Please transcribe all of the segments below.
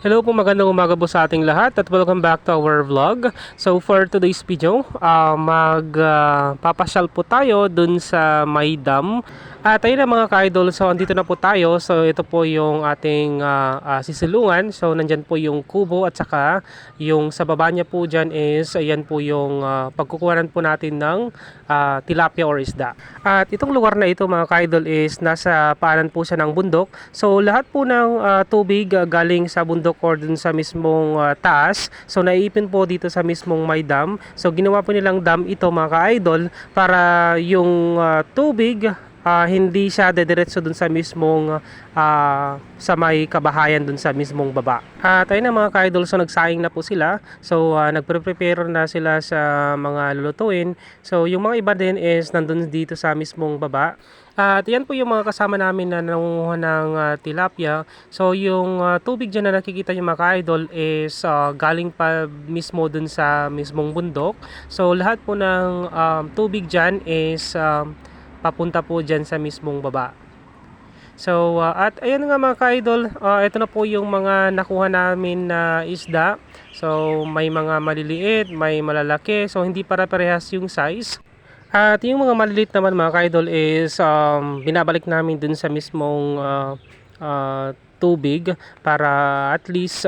Hello po, magandang umaga po sa ating lahat at welcome back to our vlog. So for today's video, papasyal po tayo dun sa may dam. At ayun na mga ka-idol, so andito na po tayo. So ito po yung ating sisilungan. So nandyan po yung kubo at saka yung sa baba niya po dyan is ayan po yung pagkukuhanan po natin ng tilapia or isda. At itong lugar na ito mga ka-idol is nasa paanan po siya ng bundok. So lahat po ng tubig galing sa bundok or dun sa mismong taas. So naiipin po dito sa mismong may dam. So ginawa po nilang dam ito mga ka-idol para yung tubig hindi siya dediretso dun sa mismong sa may kabahayan dun sa mismong baba. At ayun na mga ka-idol, so nagsaing na po sila. So nagpre-prepare na sila sa mga lulutuin. So yung mga iba din is nandun dito sa mismong baba. At yan po yung mga kasama namin na nangunguha ng tilapia. So yung tubig dyan na nakikita nyo mga ka-idol is galing pa mismo dun sa mismong bundok. So lahat po ng tubig dyan is papunta po dyan sa mismong baba. So at ayan nga mga ka-idol, ito na po yung mga nakuha namin na isda. So may mga maliliit, may malalaki. So hindi para-parehas yung size. At yung mga maliliit naman mga ka-idol is binabalik namin dun sa mismong tubig para at least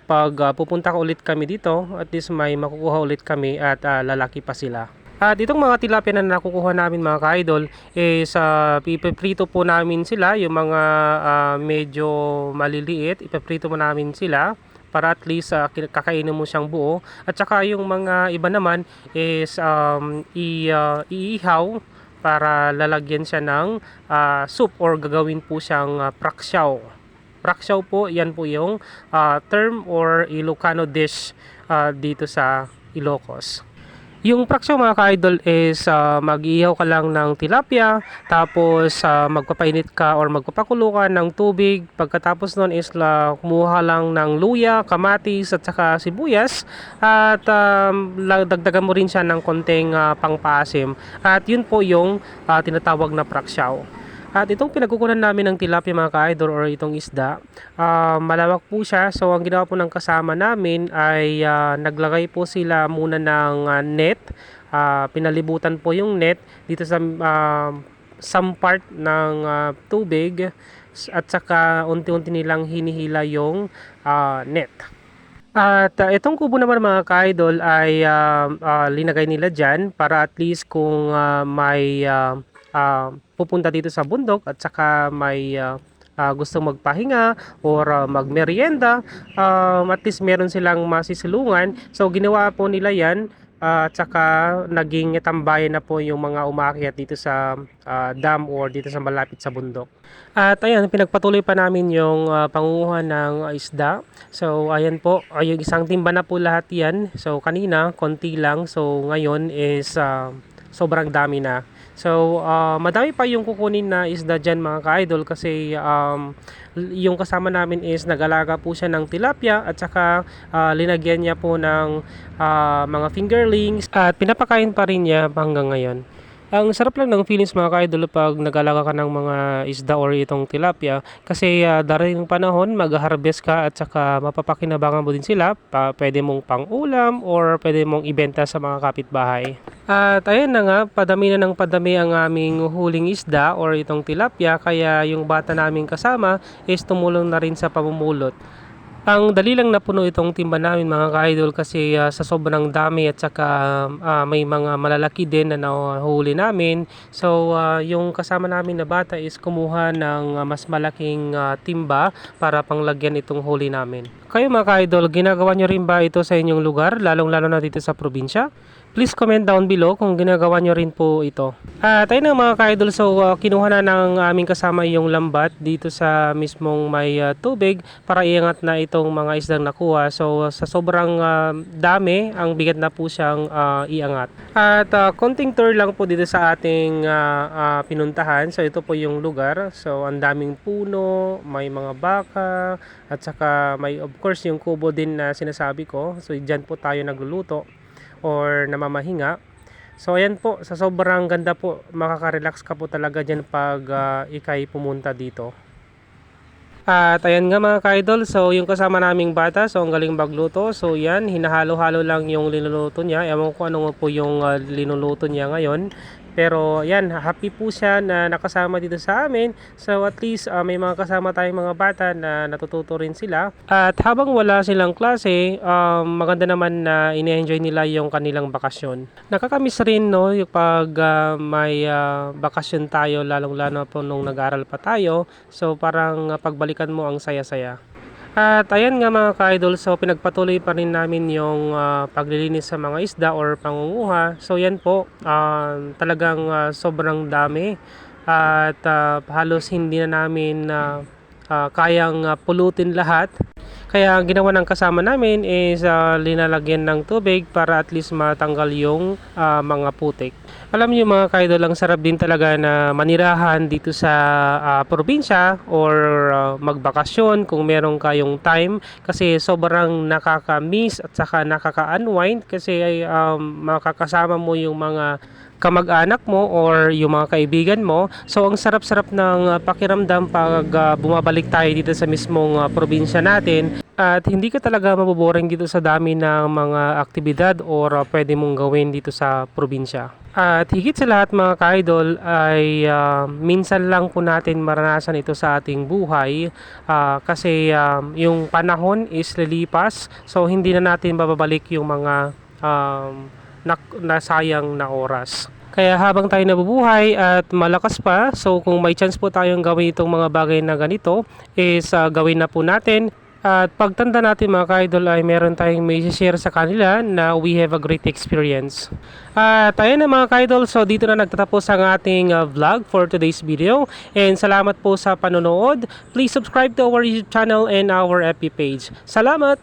pag pupunta ka ulit kami dito, at least may makukuha ulit kami at lalaki pa sila. At itong mga tilapia na nakukuha namin mga ka-idol is ipiprito po namin sila, yung mga medyo maliliit, ipiprito mo namin sila para at least kakainin mo siyang buo. At saka yung mga iba naman is iihaw para lalagyan siya ng soup or gagawin po siyang praksyaw. Praksyaw po, yan po yung term or Ilocano dish dito sa Ilocos. Yung praksyo mga ka-idol is mag-iihaw ka lang ng tilapia, tapos magpapainit ka or magpapakulo ka ng tubig. Pagkatapos nun is kumuha lang ng luya, kamatis at saka sibuyas, at dagdagan mo rin siya ng konting pangpaasim. At yun po yung tinatawag na praksyaw. At itong pinagkukunan namin ng tilapia mga ka-idol or itong isda, malawak po siya. So ang ginawa po ng kasama namin ay naglagay po sila muna ng net. Pinalibutan po yung net dito sa some part ng tubig, at saka unti-unti nilang hinihila yung net. At itong kubo naman mga ka-idol ay linagay nila dyan para at least kung may pupunta dito sa bundok at saka may gustong magpahinga or magmerienda, at least meron silang masisilungan. So ginawa po nila yan, at saka naging tambayan na po yung mga umaakyat dito sa dam or dito sa malapit sa bundok. At ayan, pinagpatuloy pa namin yung pangunguha ng isda. So ayan po, yung isang timba na po lahat yan. So kanina konti lang, so ngayon is sobrang dami na. So, madami pa yung kukunin na isda dyan mga ka-idol kasi yung kasama namin is nag-alaga po siya ng tilapia at saka linagyan niya po ng mga fingerlings at pinapakain pa rin niya hanggang ngayon. Ang sarap lang ng feelings mga ka-idol pag nag-alaga ka ng mga isda or itong tilapia kasi darating ng panahon mag-harvest ka at saka mapapakinabangan mo din sila. Pwede mong pang-ulam or pwede mong ibenta sa mga kapitbahay. At ayun na nga, padami na ng padami ang aming huling isda or itong tilapia, kaya yung bata naming kasama is tumulong na rin sa pamumulot. Ang dali lang napuno itong timba namin mga ka-idol kasi sa sobrang dami at saka may mga malalaki din na nahuli namin. So yung kasama namin na bata is kumuha ng mas malaking timba para panglagyan itong huli namin. Kayo mga ka-idol, ginagawa nyo rin ba ito sa inyong lugar, lalong lalo na dito sa probinsya? Please comment down below kung ginagawa nyo rin po ito. At ayun na mga ka-idol, so kinuha na ng aming kasama yung lambat dito sa mismong may tubig para iangat na itong mga isdang nakuha. So sa sobrang dami, ang bigat na po siyang iangat. At konting tour lang po dito sa ating pinuntahan. So ito po yung lugar. So ang daming puno, may mga baka, at saka may of course yung kubo din na sinasabi ko. So dyan po tayo nagluluto or namamahinga. So ayan po, sa sobrang ganda po, makaka-relax ka po talaga dyan pag ikay pumunta dito. At ayan nga mga ka-idol, so yung kasama naming bata, so ang galing magluto. So yan, hinahalo-halo lang yung linuluto niya. Ewan ko ano nga po yung linuluto niya ngayon. Pero yan, happy po siya na nakasama dito sa amin. So at least may mga kasama tayong mga bata na natututo rin sila. At habang wala silang klase, maganda naman na ini-enjoy nila yung kanilang bakasyon. Nakakamiss rin no, yung pag may bakasyon tayo, lalong-lalo po nung nag-aral pa tayo. So parang pagbalikan mo ang saya-saya. At ayan nga mga ka-idol, so pinagpatuloy pa rin namin yung paglilinis sa mga isda or pangunguha. So yan po, talagang sobrang dami at halos hindi na namin kayang pulutin lahat. Kaya ang ginawa ng kasama namin is linalagyan ng tubig para at least matanggal yung mga putik. Alam niyo mga ka-idol, ang sarap din talaga na manirahan dito sa probinsya or magbakasyon kung meron kayong time kasi sobrang nakaka-miss at saka nakaka-unwind kasi makakasama mo yung mga kamag-anak mo or yung mga kaibigan mo. So ang sarap-sarap ng pakiramdam pag bumabalik tayo dito sa mismong probinsya natin. At hindi ka talaga maboboring dito sa dami ng mga aktibidad or pwede mong gawin dito sa probinsya. At higit sa lahat mga ka-idol ay minsan lang po natin maranasan ito sa ating buhay kasi yung panahon is lilipas, so hindi na natin bababalik yung mga nasayang na oras. Kaya habang tayo nabubuhay at malakas pa, so kung may chance po tayong gawin itong mga bagay na ganito is gawin na po natin. At pagtanda natin mga ka-idol ay meron tayong may share sa kanila na we have a great experience. At ayun na mga ka-idol, so dito na nagtatapos ang ating vlog for today's video. And salamat po sa panonood. Please subscribe to our YouTube channel and our FB page. Salamat!